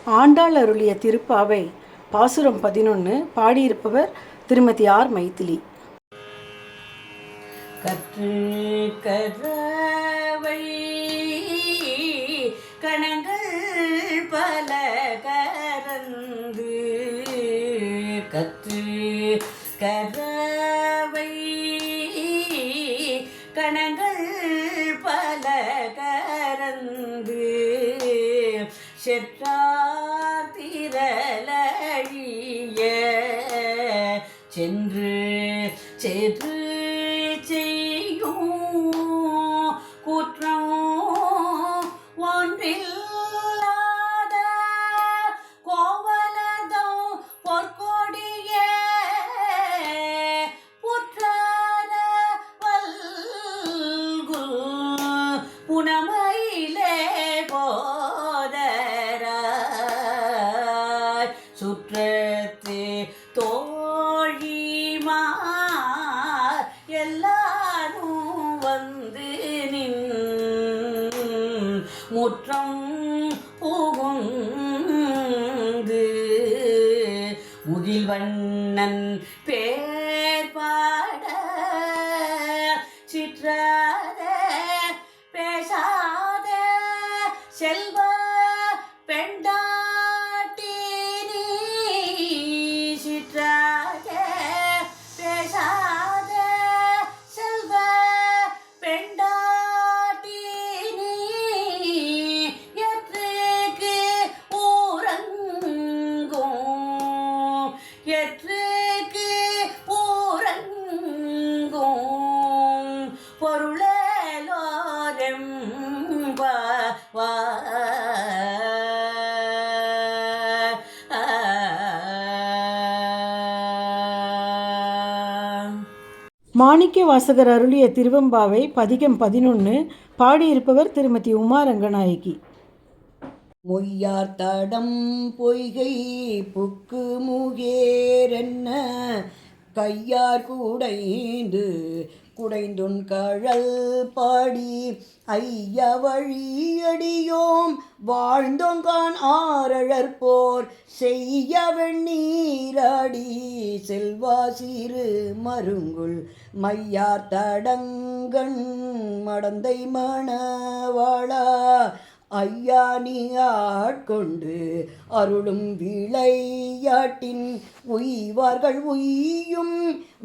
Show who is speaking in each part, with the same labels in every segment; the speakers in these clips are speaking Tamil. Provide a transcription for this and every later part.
Speaker 1: ஆண்டாள் அருளிய திருப்பாவை பாசுரம் 11. பாடியிருப்பவர் திருமதி ஆர் மைதிலி.
Speaker 2: கற்று கரவை கணங்கள் பல கரந்து கற்று கரவை கணங்கள் பல கரந்து செற்றார் திரளழிய சென்று சென்று செய்யும் குற்றம் ஒன்றில்லாத கோவலதம் பொற்கொடிய புற்றர வல்கு புனமையிலே போதராய் சுற்றத்தே தோழிமார் எல்லாரும் வந்து நின் முற்றம் புகுந்து முகில்வண்ணன் பேர் பாட சிற்றாத பேசாத செல்வ பெண்டாட்டி நீ சிற்றாத பேசாத செல்வ பெண்டாட்டி நீ எற்றுக்கு ஊரங்கும் எற்றுக்கு ஊரங்கும் பொருளோரெம்பா
Speaker 1: மாணிக்க வாசகர் அருளிய திருவெம்பாவை பதிகம் 11. பாடியிருப்பவர் திருமதி உமா ரங்கநாயகி.
Speaker 3: மொய்யார் தடம் பொய்கை புக்கு முகேரென்ன கையார் குடைந்துன் கழல் பாடி ஐய வழியடியோம் வாழ்ந்தோங்கான் ஆரழற்போர் செய்ய வெண்ணீராடி செல்வா சிறு மருங்குள் மையார் தடங்கண் மடந்தை மணவாளா ஐயா நீ ஆட்கொண்டு அருளும் விளையாட்டின் உய்வார்கள் உய்யும்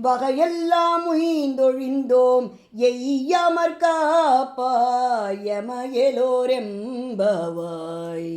Speaker 3: வகையெல்லாம் உய்ந்தொழிந்தோம் எய்யாமற் காப்பாயமயலோரெம்பவாய்.